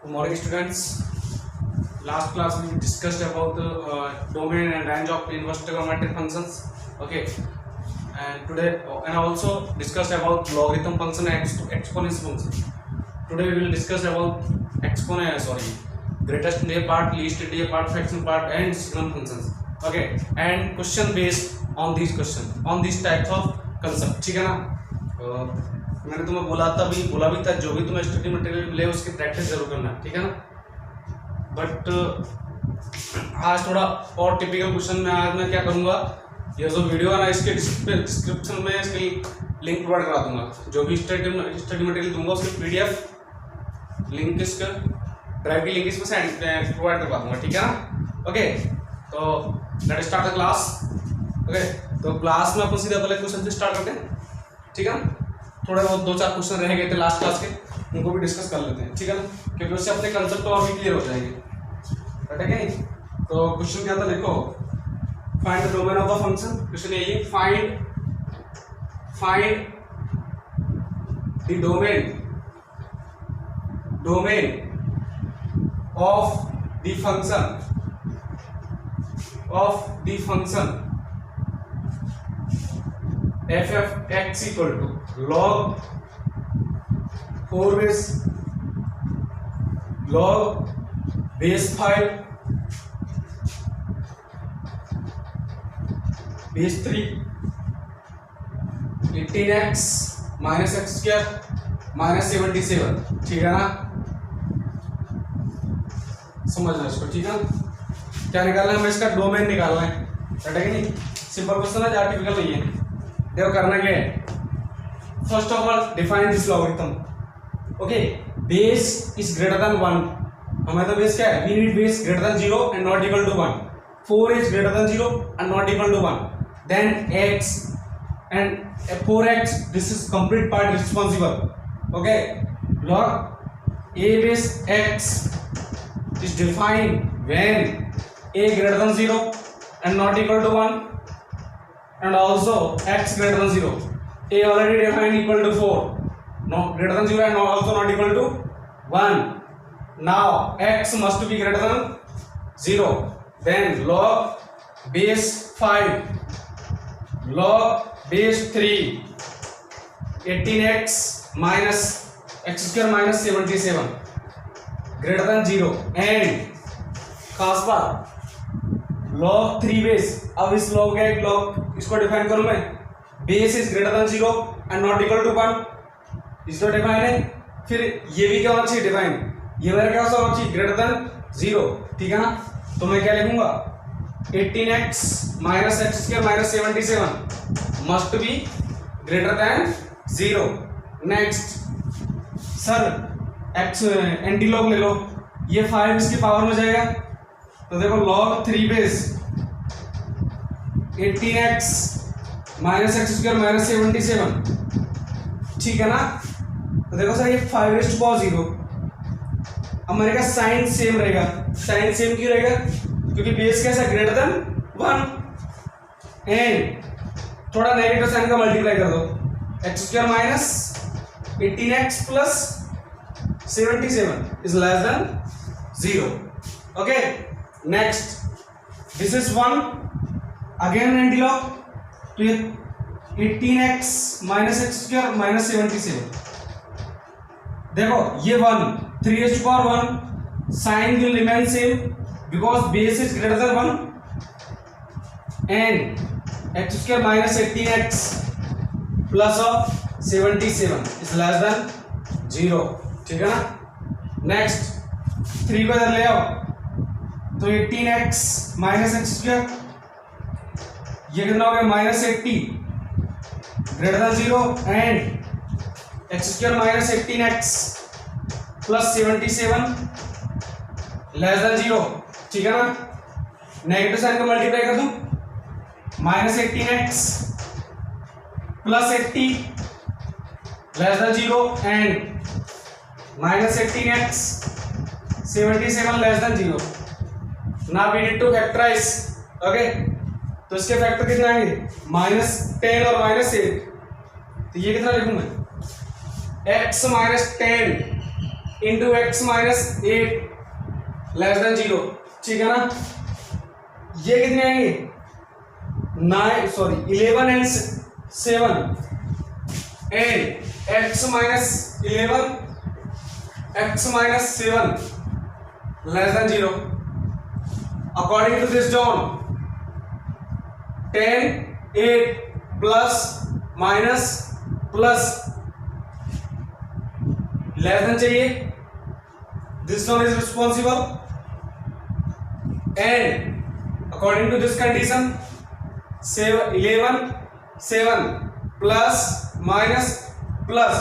Good morning, students. Last class we discussed about the domain and range of inverse trigonometric functions. Okay, and today and also discussed about logarithm function and exponential function. Today we will discuss about greatest day part, least day part, fraction part, and signum functions. Okay, and question based on these questions, on these types of concept. ठीक है ना? मैंने तुम्हें बोला भी था जो भी तुम्हें स्टडी मटेरियल मिले उसकी प्रैक्टिस जरूर करना, ठीक है ना? बट आज थोड़ा और टिपिकल क्वेश्चन में आज मैं क्या करूंगा, ये जो वीडियो है ना इसके डिस्क्रिप्शन में इसकी लिंक प्रोवाइड करा दूंगा। जो भी स्टडी मटेरियल दूंगा उसकी पीडीएफ लिंक इसका ड्राइव की लिंक इसमें सेंड प्रोवाइड करवा दूंगा, ठीक है ना? ओके, तो let's start the class. Okay, तो क्लास में अपन सीधा पहले क्वेश्चन से स्टार्ट करते हैं, ठीक है ना? थोड़े बहुत 2-4 क्वेश्चन रह गए थे लास्ट क्लास के, उनको भी डिस्कस कर लेते हैं, ठीक है ना? क्योंकि उससे अपने कंसेप्ट और भी क्लियर हो जाएंगे, ठीक है नहीं? तो क्वेश्चन क्या था, देखो, find the domain of the function. Question यही है, find the domain of the function f of x equal to log 4 base 5 base 3 18x minus x square minus 77, ठीक है ना? समझना इसको, ठीक है? क्या निकालना है हमें? इसका डोमेन निकालना है, ठीक है नहीं? सिंपल क्वेश्चन है, ज्यादा टिपिकल नहीं है। देखो करना क्या है, first of all define this logarithm. Okay, base is greater than 1। हमें तो बेस क्या है, we need base greater than 0 and not equal to 1। 4 is greater than 0 and not equal to 1। Then x and 4x, this is complete part responsible. Okay, log a base x is defined when a greater than 0 and not equal to 1 and also x greater than 0. A already defined equal to 4, no greater than 0 and also not equal to 1. Now x must be greater than 0. Then log base 5, log base 3, 18x minus x square minus 77 greater than 0 and खास बात log 3 base. अब इस log का एक log इसको define करूं मैं, base is greater than 0 and not equal to 1, इसको डिफाइन है। फिर ये भी क्या होना चाहिए डिफाइन, ये वाला क्या होना चाहिए, ग्रेटर देन 0, ठीक है ना? तो मैं क्या लिखूंगा, 18x minus x square minus 77 must be greater than 0। Next sir x anti log ले लो, ये 5 इसकी पावर में जाएगा, तो देखो log 3 base 18x minus x square minus 77, ठीक है ना? तो देखो सर ये 5 raised to power 0। अब मैंने कहा साइन सेम रहेगा, साइन सेम क्यों रहेगा, क्योंकि बेस कैसा ग्रेटर देन 1 एंड थोड़ा नेगेटिव साइन का मल्टीप्लाई कर दो, x square minus 18x plus 77 is less than 0। Okay, next this is 1 again anti log, तो ये 18x minus x square minus 77। देखो ये 1 3 raised to power 1, sign will remain same because base is greater than 1 and x square minus 18x plus of 77 is less than 0, ठीक है ना? Next 3 को इधर ले आओ, तो 18x minus x square, ये कितना हो गया, minus 80 greater than 0 and x square minus 18x plus 77 less than 0, ठीक है ना? नेगेटिव साइन का मल्टीप्लाई कर दूं, minus 18x plus 80 less than 0 and minus 18x 77 less than 0। Now we need to factorize. Okay, तो इसके फैक्टर कितने आएंगे, -10 और -8, तो ये कितना लिखूं मैं, x -10 into x minus 8 less than 0, ठीक है ना। ये कितने आएंगे 11 and 7 and x minus 11 x minus 7 less than 0. According to this John, 10 8 plus minus plus less than चाहिए, this John is responsible, and according to this condition 11 7 plus minus plus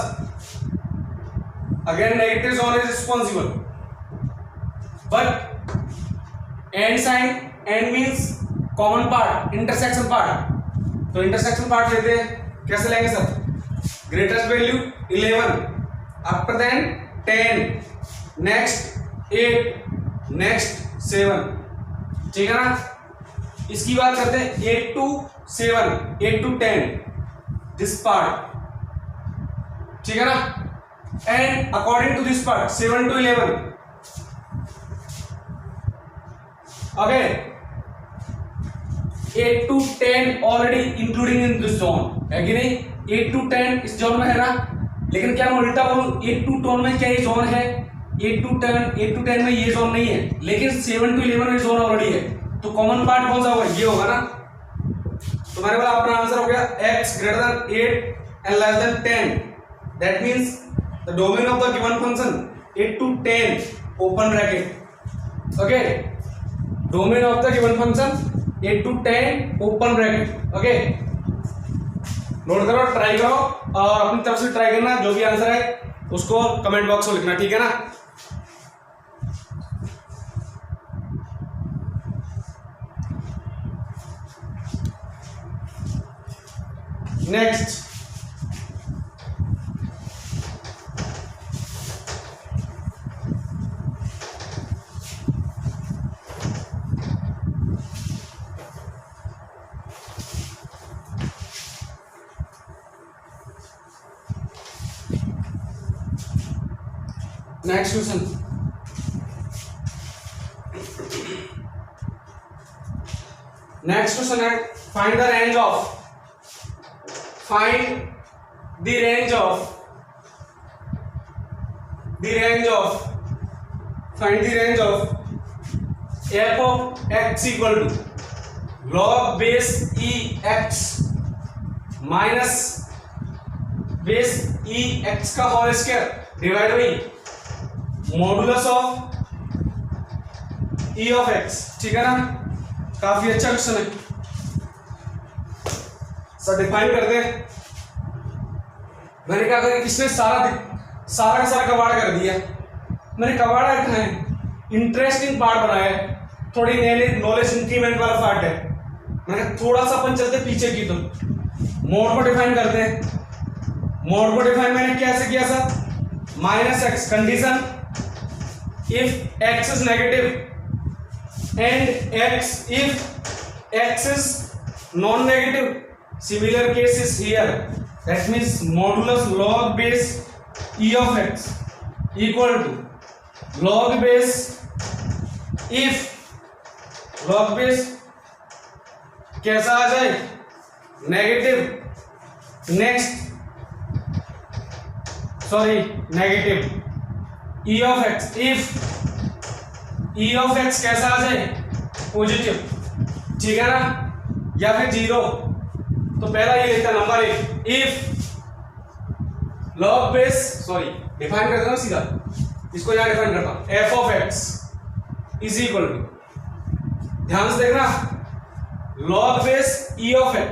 again negative zone is responsible, but and sign, and means common part, intersection part, तो intersection part लेते हैं, कैसे लेंगे sir, greatest value 11, after then 10, next 8, next 7, ठीक है ना। इसकी बात करते हैं 8 to 7, 8 to 10, this part, ठीक है ना। And according to this part 7 to 11, again 8 to 10 already including in this zone है कि नहीं, 8 to 10 इस जोन में है ना। लेकिन क्या मैं उल्टा बोलूं, 8 to 10 में क्या ये जोन है, 8 to 10 में ये जोन नहीं है, लेकिन 7 to 11 में जोन ऑलरेडी है, तो कॉमन पार्ट कौन सा होगा, ये होगा ना। तो मेरे पास अपना आंसर हो गया x greater than 8 and less than 10, that means the domain of the given function 8 to 10 open bracket, okay, domain of the given function 8 to 10 open bracket, okay, note करो, ट्राई करो और अपनी तरफ से ट्राई करना, जो भी आंसर है उसको कमेंट बॉक्स में लिखना, ठीक है ना। नेक्स्ट question, next question है find the range of f of x equal to log base e x minus base e x का whole square divide by modulus of e of x, ठीक है ना। काफी अच्छा क्वेश्चन है sir, define करते हैं। मैंने क्या कहा, इसने सारा का सारा कबाड़ कर दिया, मैंने कबाड़ा रखना है, इंटरेस्टिंग पार्ट बनाया है, थोड़ी नॉलेज इंक्रीमेंट वाला पार्ट है। मैंने थोड़ा सा अपन चलते पीछे की, तो मोड को डिफाइन करते हैं। मोड को डिफाइन मैंने कैसे किया sir, minus x condition if x is negative and x if x is non negative, similar case is here, that means modulus log base e of x equal to log base if log base कैसा आ जाए, negative, next negative e of x if e of x कैसा आ जाए, positive, ठीक है ना, या फिर जीरो। तो पहला ये लिखता नंबर एक, इफ log base डिफाइन करता हूं सीधा, इसको यहां डिफाइन करता हूं, f of x is equal to, ध्यान से देखना, log base e of x,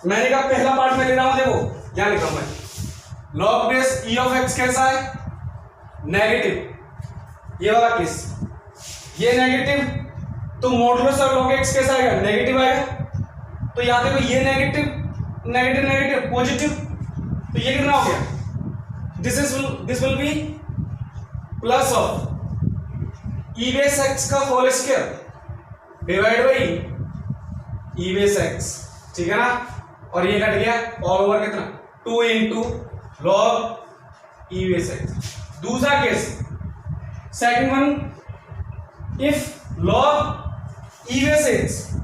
मैंने कहा पहला पार्ट में ले रहा हूं, देखो यहां लिखा मैं, log base e of x कैसा है, नेगेटिव, ये वाला केस, ये नेगेटिव, तो मॉडुलस ऑफ log x कैसा आएगा, नेगेटिव आएगा। तो यहां देखो ये नेगेटिव नेगेटिव नेगेटिव पॉजिटिव, तो ये कितना हो गया, this will be plus of e base x का whole square divide by e base x, ठीक है ना। और ये कट गया, ऑल ओवर कितना 2 into log e base x, दूसरा case, second one, if log e base x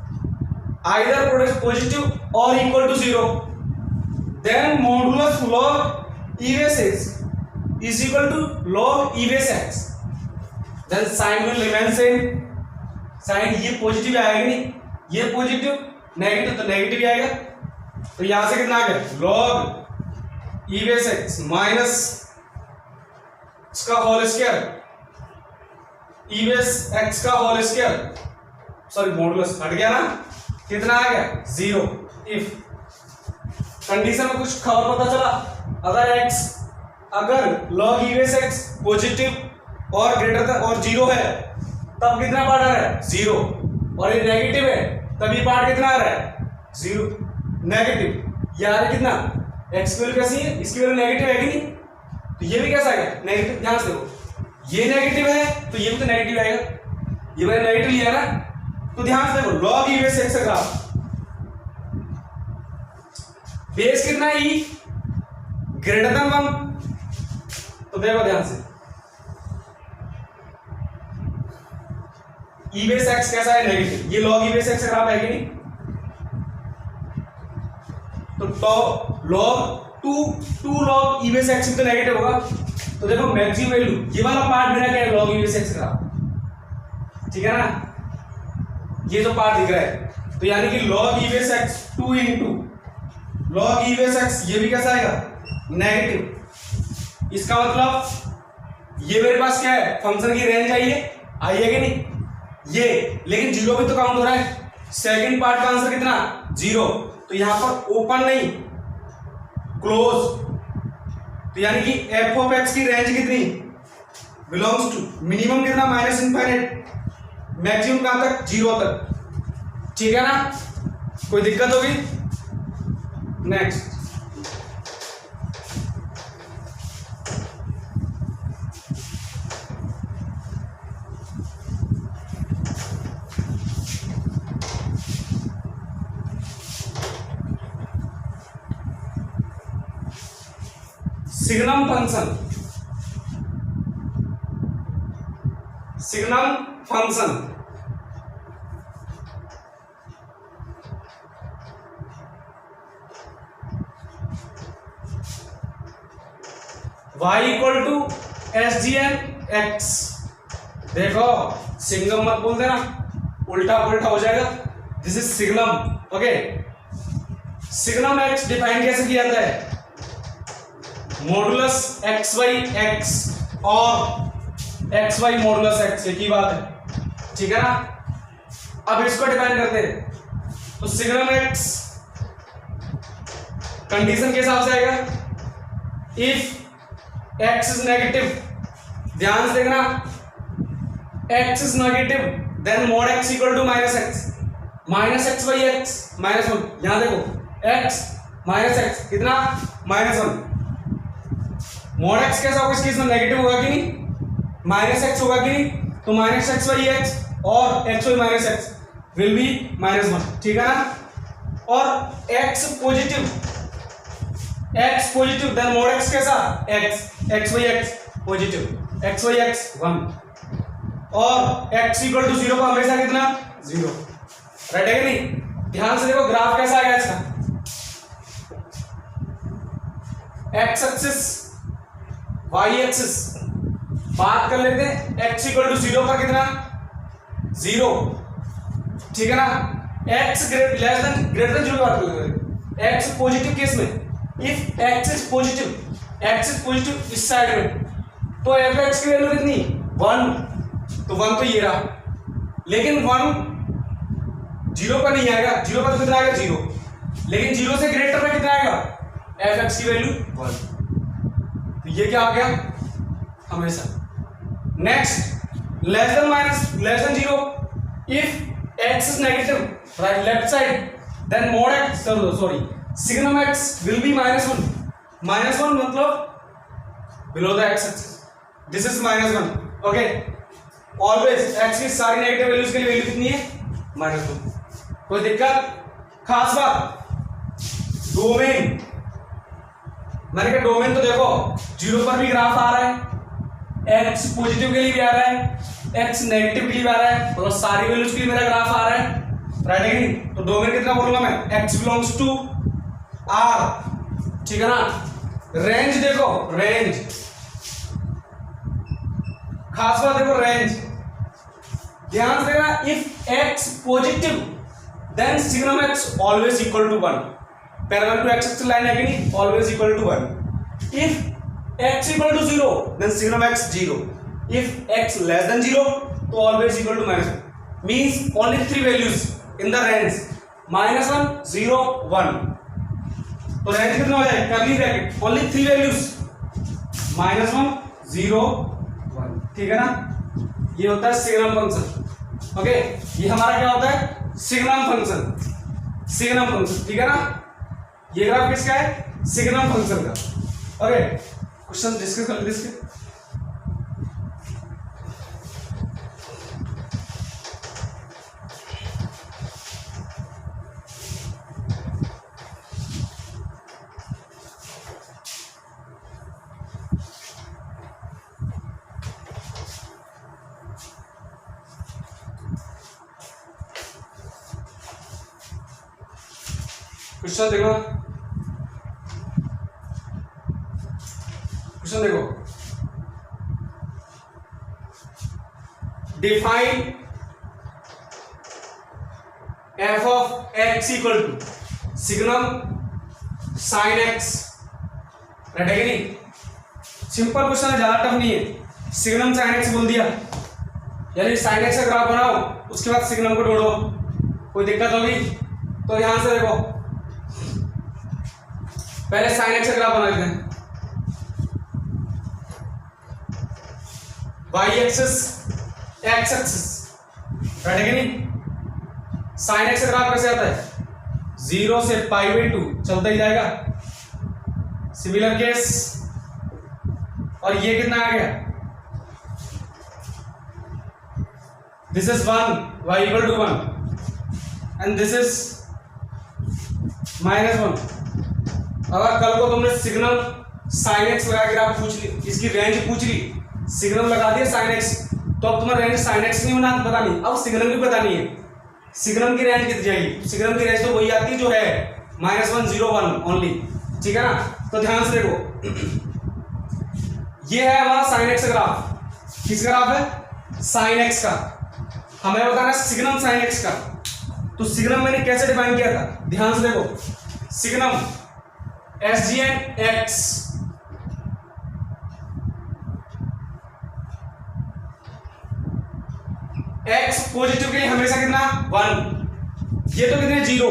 either produce positive or equal to 0, then modulus log e base x is equal to log e base x, then sign will remain same. Sign ये positive आएगा नहीं, ये positive, negative तो negative ही आएगा, तो यहां से कितना आ गया log e base x minus इसका whole square, e base x का होल स्क्वायर, सॉरी मॉडुलस हट गया ना, कितना आ गया 0। इफ कंडीशन में कुछ खबर पता चला, अगर log e base x positive और ग्रेटर देन और 0 है तब कितना पार्ट आ रहा है 0, और ये नेगेटिव है तब ये पार्ट कितना आ रहा है 0 नेगेटिव। यार कितना x की वैल्यू कैसी है, इसकी वैल्यू नेगेटिव है कि नहीं, तो ये भी कैसा आएगा नेगेटिव। ध्यान से देखो ये नेगेटिव है तो ये भी तो नेगेटिव आएगा, ये मैंने नेगेटिव लिया ना, तो ध्यान से देखो log e base x का ग्राफ, बेस कितना है e ग्रेटर देन 1, तो देखो ध्यान से e base x कैसा है नेगेटिव, ये log e base x graph है कि नहीं, तो log 2 log e base x तो नेगेटिव होगा, तो देखो मैक्सिमम वैल्यू ये वाला पार्ट मेरा क्या है log e base x graph, ठीक है ना, ये जो पार्ट दिख रहा है, तो यानी कि log e base x 2 into log e base x ये भी कैसा आएगा नेगेटिव। इसका मतलब ये मेरे पास क्या है फंक्शन की रेंज आई है कि नहीं, ये लेकिन 0 भी तो काउंट हो रहा है, सेकंड पार्ट का आंसर कितना 0, तो यहां पर ओपन नहीं क्लोज, तो यानी कि f ऑफ x की रेंज कितनी बिलोंग्स टू मिनिमम कितना माइनस इनफाइनाइट, मैक्सिमम कहां तक 0 तक, ठीक है ना, कोई दिक्कत होगी। Next signum function, signum function y equal to SGN x, देखो सिग्नम मत बोल देना, उल्टा पुल्टा हो जाएगा, this is signum. Okay, signum x define कैसे किया जाता है, मॉडुलस एक्स वाई एक्स और एक्स वाई मॉडुलस एक्स, एक ही बात है, ठीक है ना। अब इसको डिफाइन करते हैं, तो सिग्नम एक्स कंडीशन के हिसाब से आएगा, इफ एक्स इज नेगेटिव, ध्यान से देखना, x is negative then mod x equal to minus x by x minus 1, यहां देखो एक्स माइनस एक्स कितना -1, मॉड एक्स कैसा होगा इसके इसमें नेगेटिव होगा कि नहीं, माइनस एक्स होगा कि नहीं, तो माइनस एक्स बाई एक्स और x by minus x will be -1, ठीक है ना। और x positive then mod x कैसा x by x positive, x by x 1 और एक्स इक्वल टू 0 को हमेशा कितना 0, राइट है कि नहीं। ध्यान से देखो ग्राफ कैसा आएगा इसका, एक्स एक्सिस वाई एक्सिस, बात कर लेते हैं एक्स इक्वल टू 0 पर कितना 0, ठीक है ना। एक्स ग्रेटर देन 0 की बात कर लेते हैं, एक्स पॉजिटिव केस में, इफ एक्स इज पॉजिटिव इस साइड में, तो एफ एक्स की वैल्यू कितनी 1, तो 1 तो ये रहा, लेकिन 1 0 पर नहीं आएगा, 0 पर कितना आएगा 0, लेकिन 0 से ग्रेटर में कितना आएगा एफ एक्स की वैल्यू 1, तो ये क्या आ गया हमेशा। Next less than 0, if x is negative right left side then mod x signum x will be -1 मतलब below the x axis, this is -1, okay. Always x की सारी नेगेटिव वैल्यूज के लिए वैल्यू कितनी है -1, कोई दिक्कत खास बात। डोमेन, मैंने कहा डोमेन तो देखो 0 पर भी ग्राफ आ रहा है, एक्स पॉजिटिव के लिए भी आ रहा है, एक्स नेगेटिव के लिए भी आ रहा है, मतलब सारी वैल्यूज के लिए मेरा ग्राफ आ रहा है, राइट है कि नहीं? तो डोमेन कितना बोलूंगा मैं, एक्स बिलोंग्स टू आर, ठीक है ना। रेंज देखो, रेंज खास बात देखो, रेंज ध्यान से देना, if x positive then signum x always equal to 1, parallel to x axis line है कि नहीं, always equal to 1। If x equal to 0 then signum x 0, if x less than 0 तो always equal to -1, means only 3 values in the range -1 0 1। तो range कितना हो जाएगा, curly bracket, only 3 values -1 0 1, ठीक है ना। ये होता है सिग्नम फंक्शन, ओके। ये हमारा क्या होता है, सिग्नम फंक्शन, सिग्नम फंक्शन, ठीक है ना। ये ग्राफ किसका है, सिग्नम फंक्शन का, ओके। क्वेश्चन डिस्कस कर लेते इसके। क्वेश्चन देखो, क्वेश्चन देखो, define f of x equal to signum sine x, right है कि नहीं। सिंपल क्वेश्चन है, ज्यादा टफ नहीं है। सिग्नम साइन एक्स बोल दिया, यानी साइन एक्स का ग्राफ बनाओ, उसके बाद सिग्नम को जोड़ो, कोई दिक्कत होगी तो यहां से देखो, पहले साइन एक्स का ग्राफ बना लेते हैं। Y axis x axis, right है कि नहीं। साइन एक्स का ग्राफ कैसे आता है, 0 से π/2 चलता ही जाएगा, सिमिलर केस। और ये कितना आ गया, this is 1 y equal to 1 and this is -1। अगर कल को तुमने सिग्नल साइन एक्स लगा के आप पूछ ली, इसकी रेंज पूछ ली, सिग्नल लगा दिया साइन एक्स, तो अब तुम्हें रेंज साइन एक्स नहीं पता नहीं, अब सिग्नल की पता नहीं है, सिग्नल की रेंज कितनी जाएगी। सिग्नल की रेंज तो वही आती है जो है -1 0 1 ओनली, ठीक है ना। तो ध्यान से देखो, ये है हमारा साइन एक्स ग्राफ, किस ग्राफ है, साइन एक्स का। हमें बताना है सिग्नम साइन एक्स का। तो सिग्नम मैंने कैसे डिफाइन किया था, ध्यान से देखो, signum SGN X X positive के लिए हमेशा कितना 1, ये तो कितने 0,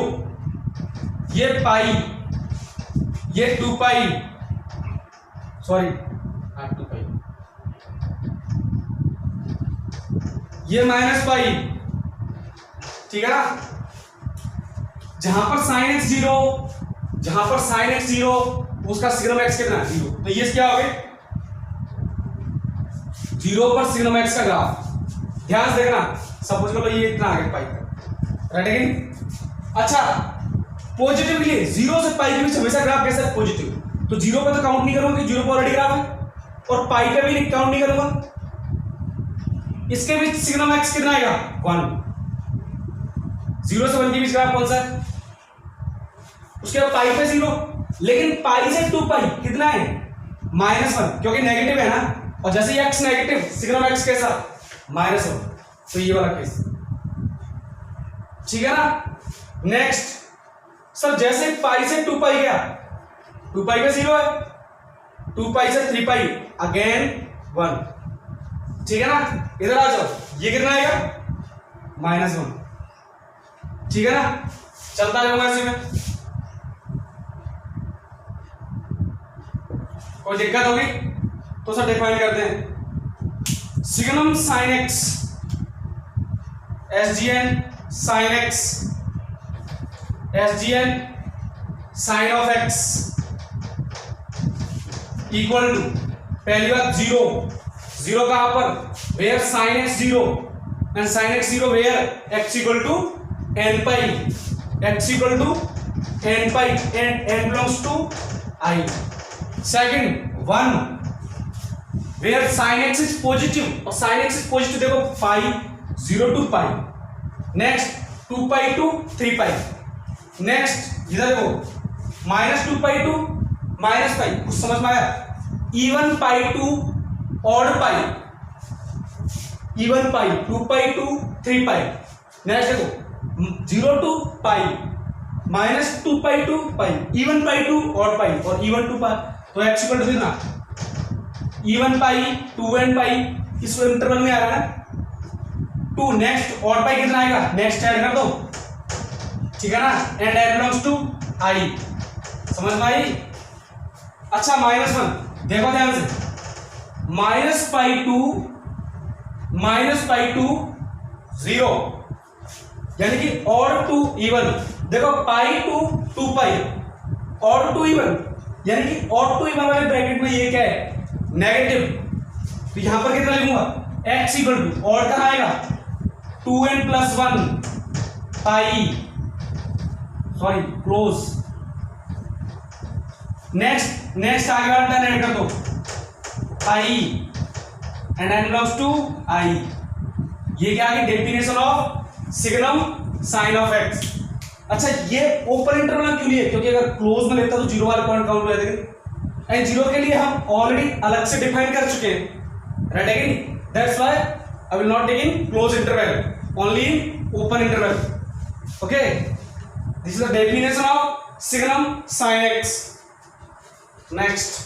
ये पाई, ये 2 पाई, सॉरी 2 पाई, ये -पाई, ठीक है ना। जहां पर साइन एक्स 0, जहां पर साइन एक्स 0 उसका सिग्नम एक्स कितना 0, तो ये क्या हो गया 0 पर सिग्नम एक्स का ग्राफ। ध्यान से देखना, सपोज करो ये इतना आ गया पाई तक, राइट है कि नहीं। अच्छा, पॉजिटिव के लिए 0 से पाई के बीच हमेशा ग्राफ कैसा है, पॉजिटिव, तो 0 पे तो काउंट नहीं करूंगा, 0 पर ऑलरेडी ग्राफ है, और पाई पे भी काउंट नहीं करूंगा। इसके बीच सिग्नम एक्स कितना आएगा 1, 0 से 1 के बीच ग्राफ कौन सा है, उसके बाद पाई पे 0, लेकिन पाई से 2 पाई कितना है -1, क्योंकि नेगेटिव है ना, और जैसे ही एक्स नेगेटिव सिग्नम एक्स कैसा -1, तो ये वाला केस, ठीक है ना। नेक्स्ट सर, जैसे पाई से 2 पाई गया, 2 पाई पे 0 है, 2 पाई से 3 पाई अगेन 1, ठीक है ना। इधर आ जाओ, ये कितना आएगा -1, ठीक है ना। चलता जाऊंगा ऐसे में, कोई दिक्कत होगी तो सर डिफाइन करते हैं। Signum sine x SGN sine x, SGN sine of x equal to, पहली बात 0 कहां पर, where sine x 0 and sine x 0 where x equal to n pi, x equal to n pi and n belongs to I। Second 1, where sine x is positive, और sine x is positive देखो pi 0 to pi, next 2 pi to 3 pi, next इधर देखो -2 pi to minus pi, कुछ समझ में आया? Even pi to odd pi, even pi 2 pi to 3 pi, next देखो 0 to pi, -2 pi to pi, even pi to odd pi, और even to pi, तो x equal to कितना? Even pi 2 and pi, इस interval में आ रहा है 2, next odd pi कितना आएगा? नेक्स्ट ऐड कर दो, ठीक है ना, एंड आई बिलोंग्स टू आई, समझ में आई? अच्छा -1 देखो ध्यान से, -पाई टू 0, यानी कि ऑड टू इवन, देखो pi to 2 pi, odd to even, यानी कि ऑड टू इवन वाले ब्रैकेट में ये क्या है? नेगेटिव, तो यहां पर कितना लिखूंगा? एक्स इक्वल टू ऑड कहां आएगा? 2n + 1 पाई, सॉरी क्लोज, नेक्स्ट आगे वाला टर्म ऐड कर दो pi and n belongs to I, ये क्या आ गई? Definition of signum sine of x. अच्छा ये ओपन इंटरवल क्यों लिए? क्योंकि अगर क्लोज में लेता तो 0 वाले पॉइंट काउंट हो जाते, एंड 0 के लिए हम ऑलरेडी अलग से डिफाइन कर चुके हैं, right again, that's why I will not take in close interval, only in open interval, okay. This is the definition of signum sine x. Next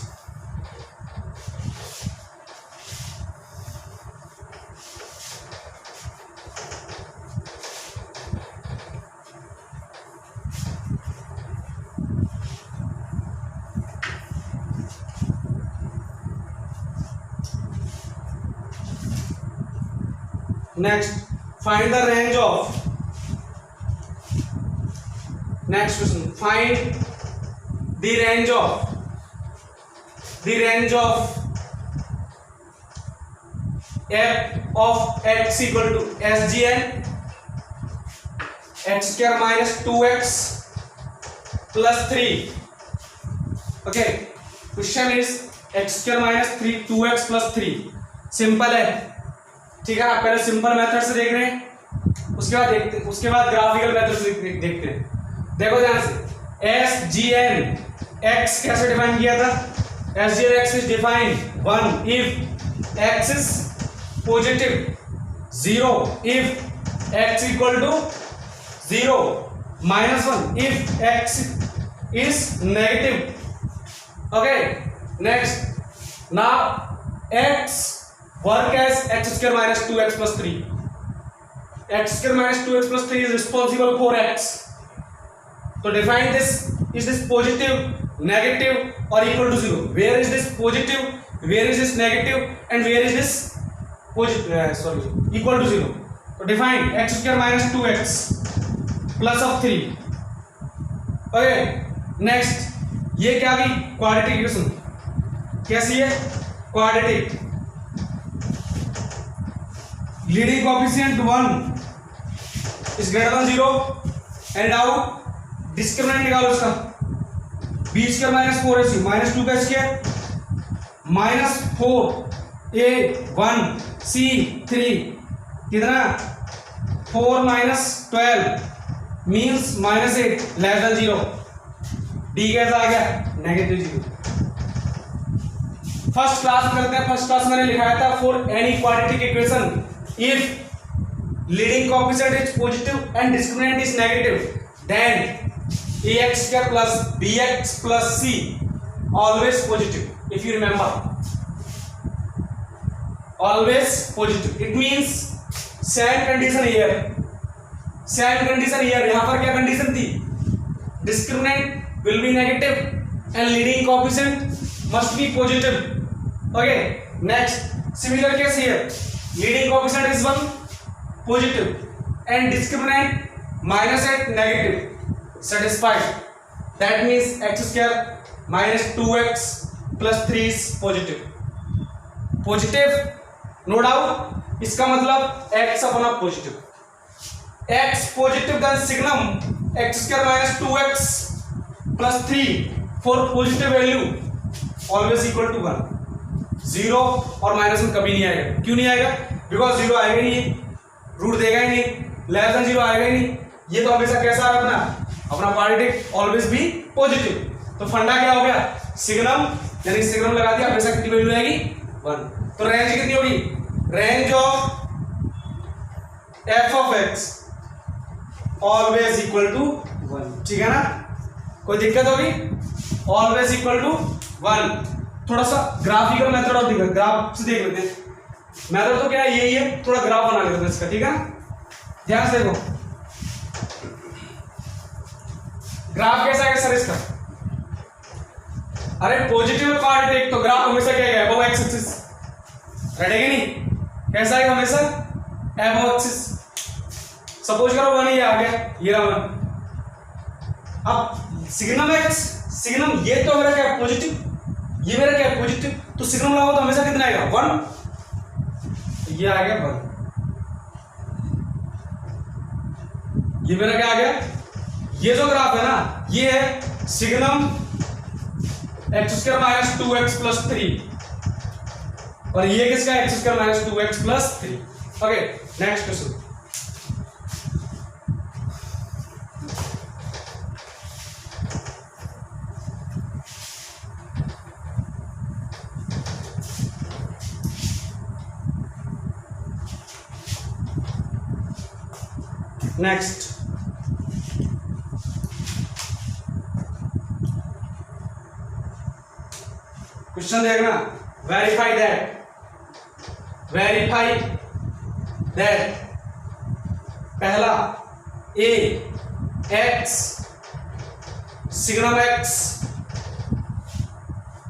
find the range of, next question, find the range of f of x equal to sgn x square minus 2x plus 3, okay, question is x square minus 2x plus 3, simple है, ठीक है। आप पहले simple method से देख रहे हैं, उसके बाद ग्राफिकल मेथड से देखते हैं। देखो ध्यान से, एस जी एन एक्स कैसे डिफाइन किया था? S G N x is defined 1 if x is positive, 0 if x equal to 0, -1 if x is negative, okay. Next, now x work as x square minus 2x plus 3. X square minus 2x plus 3 is responsible for x. So define this. Is this positive, negative, or equal to 0? Where is this positive? Where is this negative? And where is this positive? Equal to 0. So define x square minus 2x plus of 3. Okay. Next, ये क्या गई? Quadratic equation. कैसी है? Quadratic. Leading coefficient 1 is greater than 0 and now discriminant निकालो इसका, b square minus 4ac minus 2 का square minus 4a1 c3 कितना 4 minus 12 means -8 less than 0, d कैसा आ गया? -0। फर्स्ट क्लास में करते हैं। फर्स्ट क्लास मैंने लिखाया था for any quadratic equation if leading coefficient is positive and discriminant is negative, then ax square plus bx plus c always positive. If you remember, always positive. It means same condition here. Same condition here. यहाँ पर क्या condition थी? Discriminant will be negative and leading coefficient must be positive. Okay. Next, similar case here. Leading coefficient is 1 positive and discriminant -8 negative. Satisfied. That means x square minus 2x plus 3 is positive. Positive, no doubt. इसका मतलब x अपना positive. X positive then signum x square minus 2x plus 3 for positive value always equal to 1. Zero और minus one कभी नहीं आएगा। क्यों नहीं आएगा? बिकॉज जीरो आएगा ही नहीं, रूट देगा ही नहीं, लेस देन जीरो आएगा ही नहीं। ये तो हमेशा कैसा है अपना क्वाड्रेटिक ऑलवेज बी पॉजिटिव। तो फंडा क्या हो गया? सिग्नम, यानी सिग्नम लगा दिया, हमेशा कितनी वैल्यू आएगी? 1। तो रेंज कितनी होगी? Range of f of x always equal to 1। ठीक है ना? कोई दिक्कत होगी? Always equal to 1। थोड़ा सा ग्राफिकल मेथड ऑफ देखो, ग्राफ से देख लेते हैं। मेथड तो क्या है, यही है, थोड़ा ग्राफ बना लेते हैं इसका। ठीक है, ध्यान से देखो ग्राफ कैसा है सर इसका? अरे पॉजिटिव पार्ट एक तो ग्राफ हमेशा क्या है? Above x axis. रटेगा नहीं? कैसा है हमेशा? Above axis. सपोज करो 1 ये आ गया, ये रहा 1। अब सिग्नम एक्स, सिग्नम ये तो मेरा क्या है? पॉजिटिव, ये मेरा क्या है? पॉजिटिव। तो सिग्नम लगाओ तो हमेशा कितना आएगा? 1। ये आ गया 1। ये मेरा क्या आ गया? ये जो ग्राफ है ना, ये है signum x square minus 2x plus 3, और ये किसका? X square minus 2x plus 3। Okay, next question. Next question देखना। वेरीफाई दैट पहला a x signum x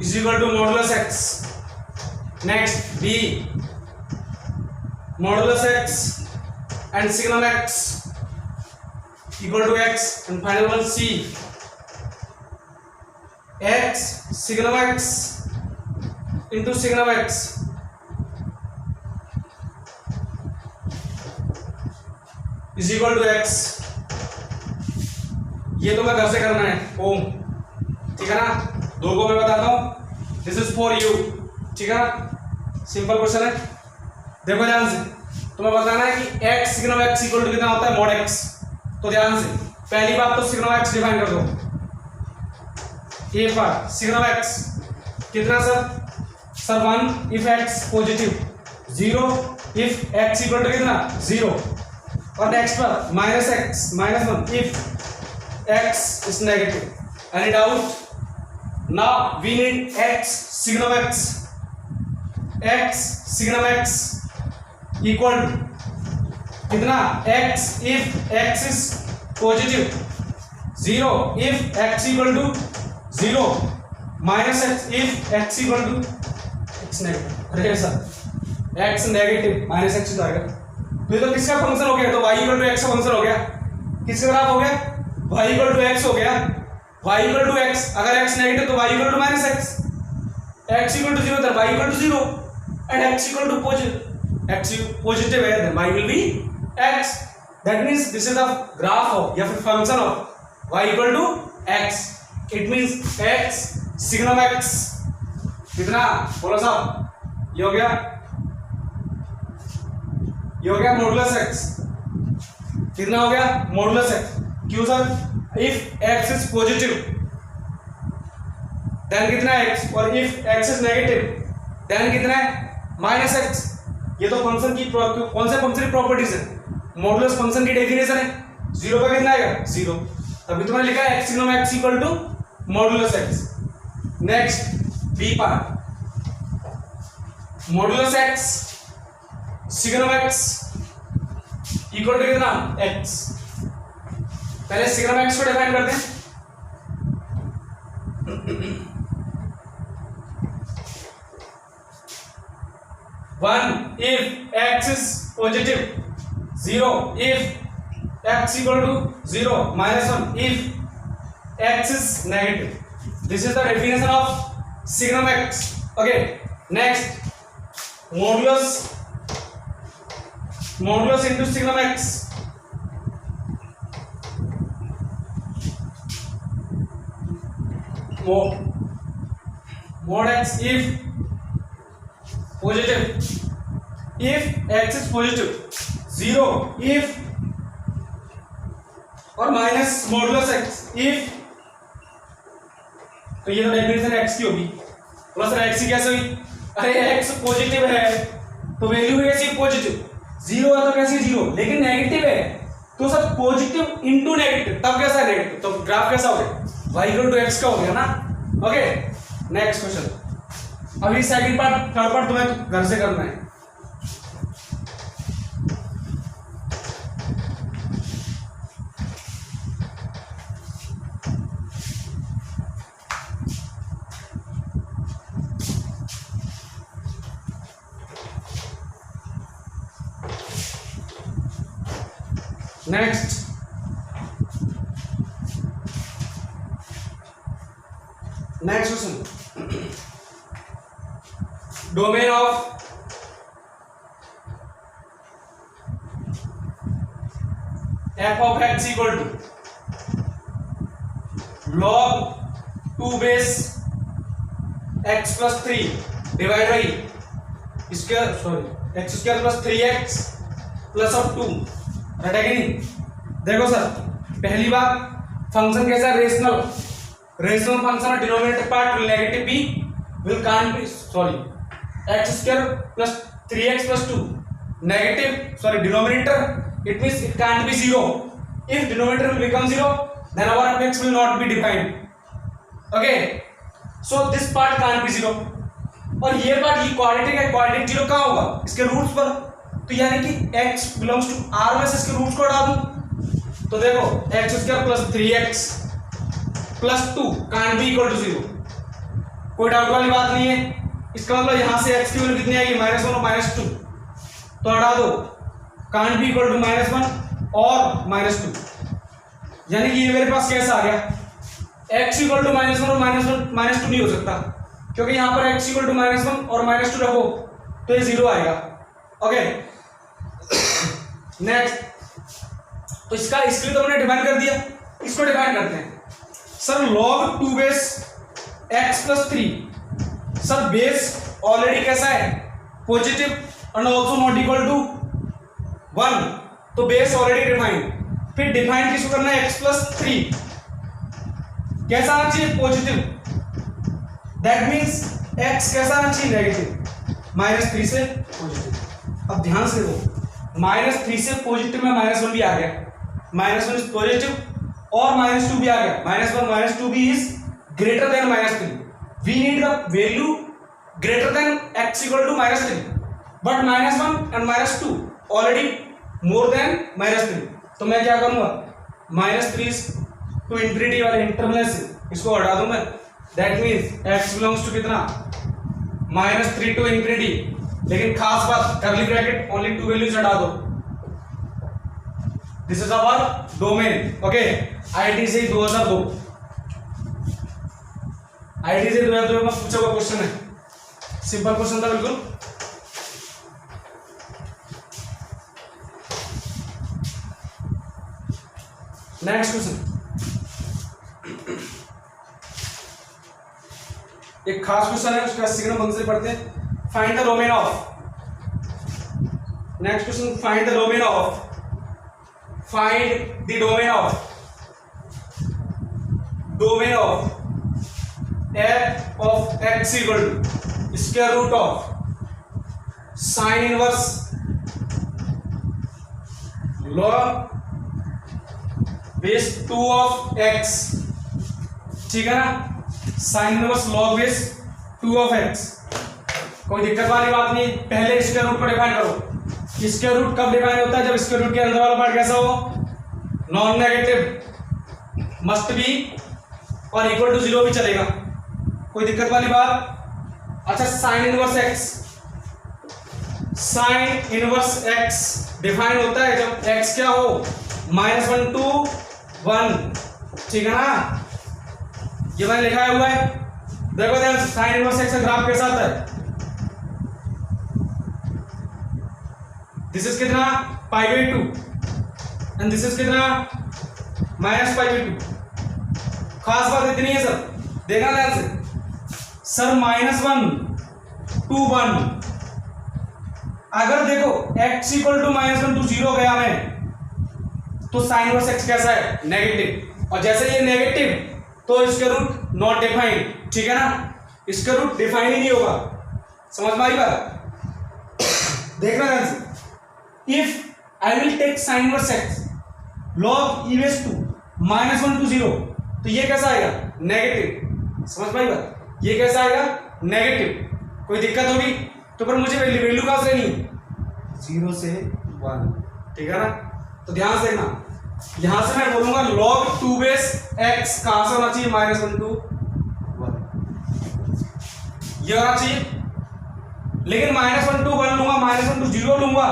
is equal to modulus x. Next b modulus x and signum x equal to x, and final one C x signum x into signum x is equal to x। ये तो मैं घर से करना है ओम, ठीक है ना? दो को मैं बताता हूं, दिस इज फॉर यू। ठीक है ना? सिंपल क्वेश्चन है, देखो ध्यान से। तुम्हें बताना है कि x signum x equal to कितना होता है? Mod x। तो ध्यान से पहली बात तो सिग्नम x डिफाइन कर दो। a पर सिग्नम x कितना sir 1 if x positive, 0 if x equal to कितना? 0। और नेक्स्ट पर minus x minus 1 if x is negative. Any doubt? Now we need x signum x signum x equal to कितना? x if x is positive, 0 if x equal to 0, minus x if x equal to x negative. अरे sir x negative minus x तो आएगा। तो ये तो किसका function हो गया? तो y इक्वल टू x का फंक्शन हो गया। किसका ग्राफ हो गया? y इक्वल टू x हो गया। y इक्वल टू x, अगर x नेगेटिव तो y equal to minus x equal to 0 तो y equal to 0, and x equal to positive, x positive है, then y will be x. That means this is the graph of या फिर function of y equal to x. It means x signum x कितना? बोलो साहब, ये हो गया modulus x। कितना हो गया? Modulus x। क्यों sir? if x is positive then कितना है x, और if x is negative then कितना है? Minus x। ये तो फंक्शन की कौन से फंक्शन की प्रॉपर्टीज है? मॉडुलस फंक्शन की डेफिनेशन है। 0 पे कितना आएगा? 0। तभी तुमने लिखा है x signum x equal to modulus x। Next b part, modulus x signum x equal to कितना? x। पहले सिग्नम x को डिफाइन करते हैं। One if x is positive, 0 if x equal to 0, minus 1 if x is negative. This is the definition of signum x. Okay, next modulus into signum x. Mod x if positive if x is positive, 0 if, और minus modulus x if, तो ये तो definition x की होगी। Plus x की कैसे हुई? अरे एक्स पॉजिटिव है तो वैल्यू कैसी पॉजिटिव, 0 है तो कैसी 0, लेकिन नेगेटिव है तो सर पॉजिटिव इंटू नेगेटिव, तब कैसा है नेगेटिव, तो ग्राफ कैसा हो गया, y इक्वल टू एक्स का हो गया ना। Okay next question. अभी सेकंड पार्ट थर्ड पार्ट तुम्हें घर से करना है। Next question, domain of f of x equal to log 2 base x plus 3 divide by square, sorry x square plus 3x plus of 2, right है कि नहीं? देखो सर पहली बात, फंक्शन कैसा है, रेशनल, रेशनल फंक्शन और denominator part will negative be, will can't be, sorry x square plus 3x plus 2 negative, sorry denominator, it means it can't be 0, if denominator will become 0 then our fx will not be defined, okay, so this part can't be 0, और ये part ये quadratic है, quadratic 0 कहाँ होगा, इसके roots पर, तो यानी कि x बिलोंग्स टू r में से इसके रूट्स को हटा दूं, तो देखो x square plus 3x plus 2 can't be equal to 0, कोई डाउट वाली बात नहीं है। इसका मतलब यहां से x की वैल्यू कितनी आएगी, -1 और -2, तो हटा दो, कांट बी इक्वल टू -1 और -2, यानी कि ये मेरे पास कैसा आ गया, x इक्वल टू -1 और -2 नहीं हो सकता, क्योंकि यहां पर x इक्वल टू -1 और -2 रखो तो ये 0 आएगा। ओके नेक्स्ट, तो इसका इसके लिए तो हमने डिफाइन कर दिया, इसको डिफाइन करते हैं sir, log 2 base x plus 3, sir base already कैसा है, positive and also not equal to 1, तो बेस ऑलरेडी डिफाइंड, फिर डिफाइन किसको करना है, x प्लस 3 कैसा आना चाहिए, पॉजिटिव, दैट मींस x कैसा आना चाहिए, नेगेटिव, -3 से पॉजिटिव। अब ध्यान से देखो, -3 से पॉजिटिव में -1 भी आ गया, -1 इज पॉजिटिव और -2 भी आ गया, -1 -2 भी is greater than -3, we need the value greater than x equal to -3, but -1 and -2 already more than -3, तो मैं क्या करूंगा, -3 टू इंफिनिटी वाले इंटरवल से इसको हटा दूं मैं, that means x belongs to कितना, -3 टू इंफिनिटी, लेकिन खास बात कर्ली ब्रैकेट ओनली 2 वैल्यूज हटा दो, this is our domain. Okay ITC 2002, ITC 2002 में पूछा हुआ क्वेश्चन है, सिंपल क्वेश्चन था बिल्कुल। नेक्स्ट क्वेश्चन, एक खास क्वेश्चन है, उसका सिग्नल बंद से पढ़ते हैं, find the domain of, next question, find the domain of, find the domain of f of x equal to square root of sin inverse log base 2 of x, ठीक है ना, sine inverse log base 2 of x, कोई दिक्कत वाली बात नहीं, पहले square root को डिफाइन करो, स्क्वायर रूट कब डिफाइन होता है, जब स्क्वायर रूट के अंदर वाला पार्ट कैसा हो, नॉन नेगेटिव मस्ट बी और इक्वल टू 0 भी चलेगा, कोई दिक्कत वाली बात। अच्छा sign inverse x, sine inverse x define होता है जब x क्या हो, -1 to 1, ठीक है ना, ये मैंने लिखा हुआ है, देखो ध्यान से, साइन इनवर्स x का ग्राफ कैसा आता है, दिस इज कितना π/2 एंड दिस इज कितना -π/2, खास बात इतनी है सर, देखना ध्यान से सर, -1 to 1 अगर देखो x इक्वल टू -1 टू 0 गया मैं, तो साइन इनवर्स x कैसा है? नेगेटिव। और जैसे ये नेगेटिव तो इसका रूट नॉट डिफाइंड, ठीक है ना, इसका रूट डिफाइन ही नहीं होगा। समझ में आई बात? देखना ध्यान से, if I will take sine inverse x log e raised to -1 to 0, तो ये कैसा आएगा? नेगेटिव। समझ में आई बात? ये कैसा आएगा? नेगेटिव। कोई दिक्कत होगी तो पर मुझे वैल्यू कहां से लेनी? 0 से 1, ठीक है ना। तो ध्यान से देखना, यहां से मैं बोलूंगा log 2 बेस x कहां से होना चाहिए? -1 टू 1, ये होना चाहिए। लेकिन -1 टू 1 लूंगा, -1 टू 0 लूंगा,